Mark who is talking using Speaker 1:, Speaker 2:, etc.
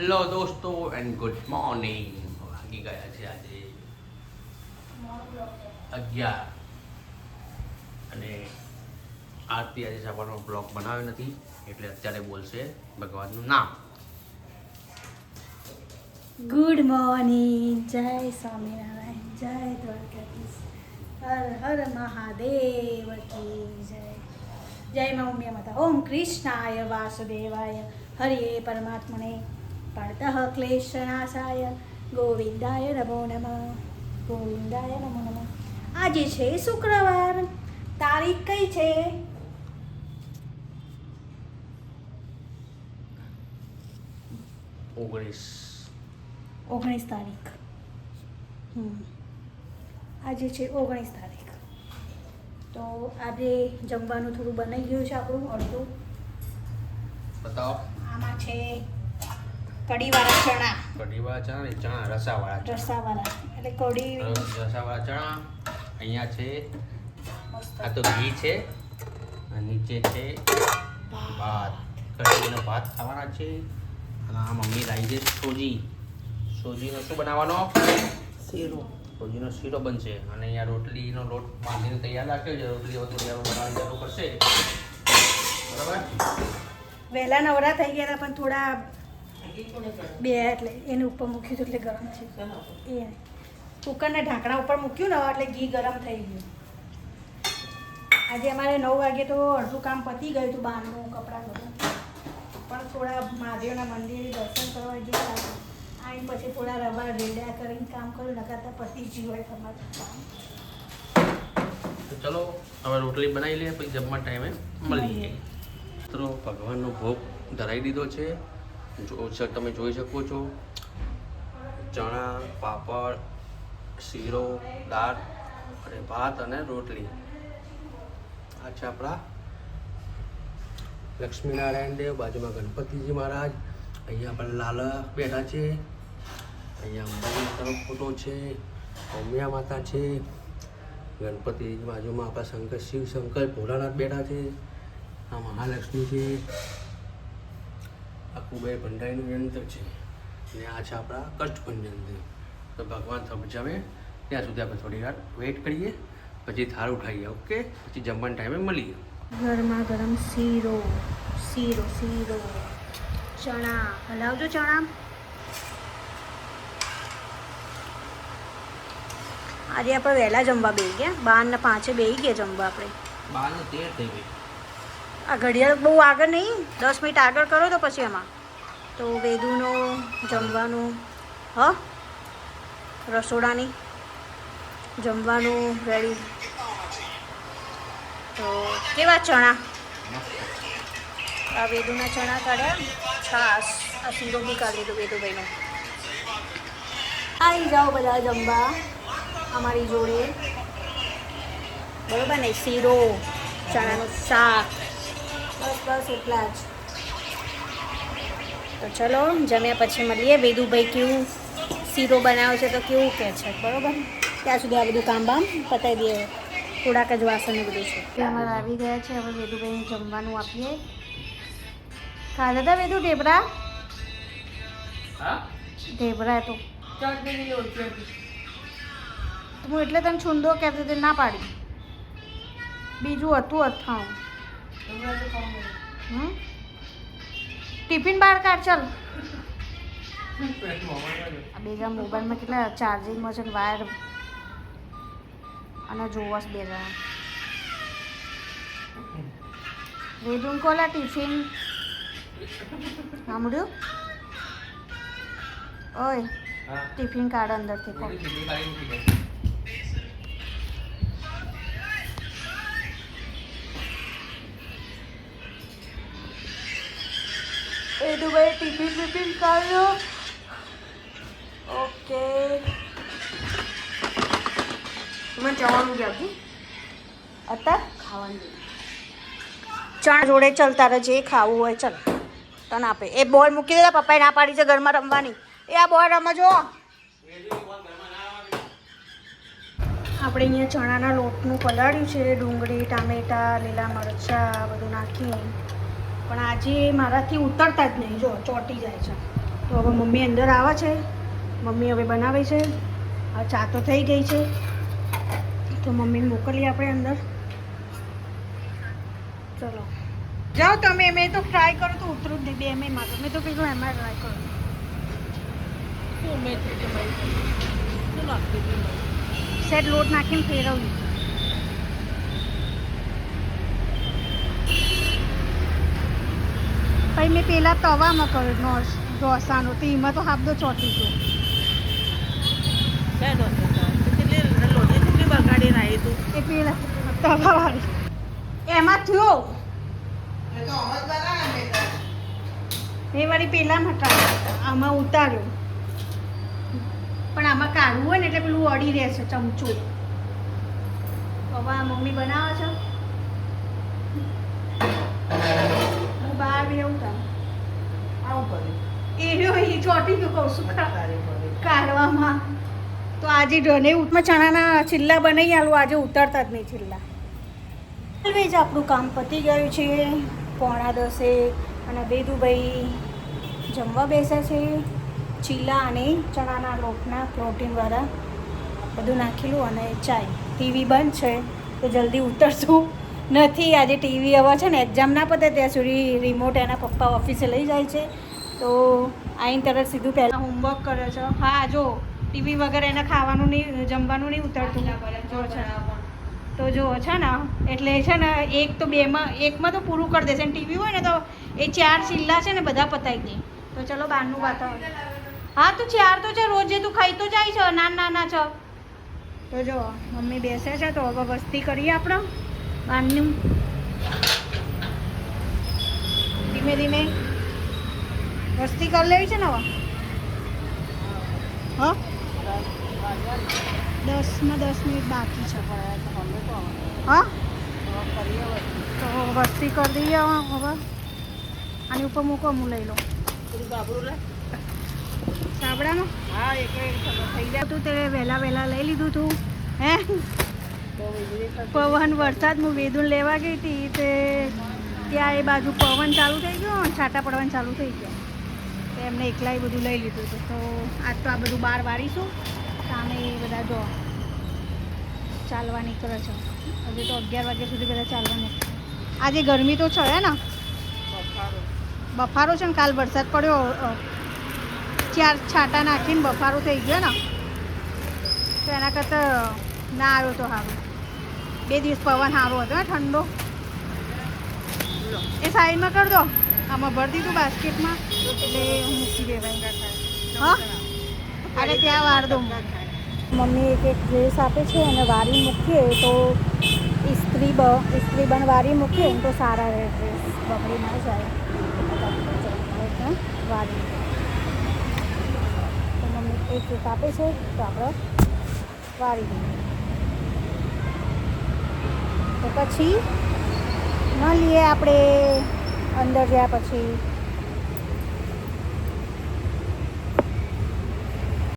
Speaker 1: Hello દોસ્તો and good morning. વાગી ગયા છે આજે 11 અને આરતી આજે સવારનો બ્લોગ બનાવ્યો નથી એટલે અત્યારે બોલશે ભગવાનનું નામ.
Speaker 2: ગુડ મોર્નિંગ, જય સ્વામિનારાયણ, જય દ્વારકાધીશ, હર હર મહાદેવ કી જય. જય મા ઉમિયા માતા. ઓમ કૃષ્ણાય વાસુદેવાય હરિયે પરમાત્મને પડતઃ ક્લેશનાશાય ગોવિંદાય નમો નમઃ, ગોવિંદાય નમો નમઃ. આજે છે શુક્રવાર. તારીખ કઈ છે? 19 તારીખ. આજે છે 19 તારીખ. તો આજે જમવાનું થોડું બનાવી ગયું છે આપણું અડધું.
Speaker 1: બતાવો.
Speaker 2: આમાં છે કઢીવાળા ચણા.
Speaker 1: કઢીવાળા ચણા ને ચણા રસાવાળા.
Speaker 2: રસાવાળા એટલે કઢી
Speaker 1: રસાવાળા ચણા. અહીંયા છે
Speaker 2: મસ્ત
Speaker 1: આ તો ઘી છે અને નીચે છે ભાત. કઢીનો ભાત ખાવાના છે. અને આ મમ્મી લાવી છે સોજીનો શું બનાવવાનો?
Speaker 2: શીરો.
Speaker 1: સોજીનો શીરો બનશે. અને અહીંયા રોટલીનો લોટ બાંધીને તૈયાર રાખ્યો છે. રોટલી બનાવવાની જરૂર પડશે. બરાબર.
Speaker 2: વહેલા નવરા થઈ ગયા હતા પણ થોડા બે એટલે એની ઉપર મૂક્યું હતું એટલે ગરમ છે. એ કુકરના ઢાંકણા ઉપર મૂક્યું ને એટલે ઘી ગરમ થઈ ગયું. આજે અમારે 9 વાગે તો અડધું કામ પતી ગયું હતું, બહારનું કપડાં બધું. પણ થોડા મહાદેવના મંદિરે દર્શન કરવા ગયા આવીને પછી થોડા રવા રેડ્યા કરીને કામ કર્યું. નકાતા પતી જ હોય તમારું કામ.
Speaker 1: તો ચલો હવે રોટલી બનાવી લઈએ પછી જમવા ટાઈમે મળીએ. મિત્રો ભગવાનનો ભોગ ધરાવી દીધો છે. તમે જોઈ શકો છો ચણા, પાપડ, શીરો, દાળ અને ભાત અને રોટલી. આ છે આપણા લક્ષ્મીનારાયણ દેવ, બાજુમાં ગણપતિજી મહારાજ, અહીંયા પણ લાલ બેઠા છે, અહીંયા અંબાજી માતાનો ફોટો છે, ઉમિયા માતા છે, ગણપતિ બાજુમાં આપણા શિવ શંકર ભોળાનાથ બેઠા છે, આ મહાલક્ષ્મી છે, આ કુબેર ભંડારીનું યંત્ર છે અને આ છે આપણા કષ્ટભંજન યંત્ર. તો ભગવાન સમજાવે ત્યાં સુધી આપણે થોડી વાર વેઇટ કરીએ પછી થાળ ઉઠાવીએ. ઓકે, પછી જમવાના ટાઈમે મળીએ.
Speaker 2: ગરમા ગરમ શીરો શીરો શીરો ચણા હલાવજો. ચણા આજે આપણે વહેલા જમવા બેસી ગયા. 12 ને 5 બેસી ગયા જમવા. આપણે
Speaker 1: 12 ને 13 થઈ ગઈ.
Speaker 2: આ ઘડિયાળ બહુ આગળ નહીં, 10 મિનિટ આગળ કરો તો પછી એમાં તો વેદુનું જમવાનું રસોડાની જમવાનું રેડી. તો કેવા ચણા? આ વેદુના ચણા કાઢ્યા, છાસ, આ શીરો બી કાઢી દીધું વેદુભાઈનો. આવી જાઓ બધા જમવા અમારી જોડે, બરોબર ને? શીરો, ચણાનું શાક, બસ એટલા જ. તો ચલો જમ્યા પછી મળીએ. વેદુભાઈ કેવું શીરો બનાવે છે તો કેવું કહે છે, બરોબર? ત્યાં સુધી આ બધું કામ બામ પતાવી દઈએ. થોડાક જ વાસણ ને બધું છે. અમારે આવી ગયા છે. હવે વેદુભાઈને જમવાનું આપીએ. ખાધા હતા વેદુ ઢેબરા? ઢેબરા તો હું એટલે તને છૂંદો કહેતી હતી, ના પાડી. બીજું હતું અથાણું. ટિફિન બહાર કાઢ ચાલ. આ બેજા મોબાઈલમાં કેટલા ચાર્જિંગમાં છે ને વાયર અને જોવાસ બે જણા. વેદું કોલા ટિફિન સાંભળ્યું? ઓય ટિફિન કાઢ અંદરથી કો. વેદુભાઈ ટિફિન કાઢ્યો. ઓકે મને જવાનું છે હજી અત્યારે ખાવાનું. ચણા જોડે ચાલ, તારે જે ખાવું હોય ચાલ તને આપે. એ બોલ મૂકી દેતા, પપ્પાએ ના પાડી છે ઘરમાં રમવાની. એ આ બોલ રમજો. આપણે અહીંયા ચણાના લોટનું પલાળ્યું છે, ડુંગળી, ટામેટાં, લીલા મરચાં બધું નાખી. પણ આજે મારાથી ઉતરતા જ નહીં, જો ચોટી જાય છે. તો હવે મમ્મી અંદર આવે છે, મમ્મી હવે બનાવે છે. આ ચા તો થઈ ગઈ છે, તો મમ્મીને મોકલીએ આપણે અંદર. ચલો જાઓ તમે. મેં તો ટ્રાય કરું તો ઉતરું જ નહીં 2 મેમાં. તો મેં તો કીધું એમાં ટ્રાય કરું. સેટ લોટ નાખીને ફેરવ્યું. પછી મેં પેલા તવામાં કર્યો ઢોસાનો, તો એમાં તો હાફ દો ચોટી ગયો. એ પેલા તવાવાળી એમાં થયો. એ વાળી પેલા હટાવ્યો, આમાં ઉતાર્યો. પણ આમાં કાઢવું હોય ને એટલે પેલું અડી રહેશે ચમચું. હવે આ મમ્મી બનાવે છે. હું બહાર બેવું તા એ રહ્યો એ ચોટી ગયો. કહું છું કાઢવામાં. તો આજે ઢને ઉઠમાં ચણાના છિલ્લા બનાવી આલું. આજે ઉતરતા જ નહીં છિલ્લા. જ આપણું કામ પતી ગયું છે 9:45 અને બેદુભાઈ જમવા બેસ્યા છે. ચીલા અને ચણાના લોટના પ્રોટીનવાળા બધું નાખેલું અને ચાય. ટીવી બંધ છે તો જલ્દી ઉતરશું નથી. આજે ટીવી હવે છે ને એક્ઝામ ના પતે ત્યાં સુધી રિમોટ એના પપ્પા ઓફિસે લઈ જાય છે. તો આઈને તરત સીધું પહેલાં હોમવર્ક કરે છે. હા જો ટીવી વગર એને ખાવાનું નહીં, જમવાનું નહીં ઉતરતું. જો છે તો જો છે ને એટલે છે ને એક તો 2માં એકમાં તો પૂરું કરી દેશે. અને ટીવી હોય ને તો એ 4 ચિલ્લા છે ને બધા પતાવી દે. તો ચલો બહારનું વાતાવરણ. હા તું 4 તો છે રોજે તું ખાઈ તો જાય છે. નાના છો તો જો મમ્મી બેસે છે. તો હવે વસ્તી કરીએ આપણે બહારનું. ધીમે ધીમે વસ્તી કરી લેવી છે ને હવે. હા 10 મિનિટ બાકી છે. હા તો વસ્તી કરી દઈએ હવે. આની ઉપર મૂકો, હું લઈ લઉં. સાબડામાં હા થઈ જાય તું તે વહેલા લઈ લીધું તું હે. પવન વરસાદ હું વેદુન લેવા ગઈ હતી તે ત્યાં એ બાજુ પવન ચાલુ થઈ ગયો, છાંટા પડવાનું ચાલુ થઈ ગયા. તો એમને એકલાય બધું લઈ લીધું હતું. તો આજ તો આ બધું બહાર વાળીશું. સામે એ બધા જો ચાલવા નીકળે છે. હજી તો 11 વાગ્યા સુધી બધા ચાલવા નીકળે. આજે ગરમી તો છે ને, બફારો છે ને. કાલ વરસાદ પડ્યો, 4 છાંટા નાખીને બફારો થઈ ગયો ને. તો એના કરતાં ના આવ્યો તો સારું. 2 દિવસ પવન સારો હતો ને ઠંડો. એ સાઈડમાં કરી દો. આમાં ભરી દીધું બાસ્કેટમાં એટલે મૂકી દેવાય. હા અરે ત્યાં વાર દો. મમ્મી એક ડ્રેસ આપે છે અને વારી મૂકીએ તો ઇસ્ત્રી બન વારી મૂકીએ ને તો સારા રહે. ડ્રેસ બગડી ના જાય. વારી તો મમ્મી એક આપે છે તો આપણે વારી દઈએ. તો પછી મળીએ આપણે અંદર ગયા પછી.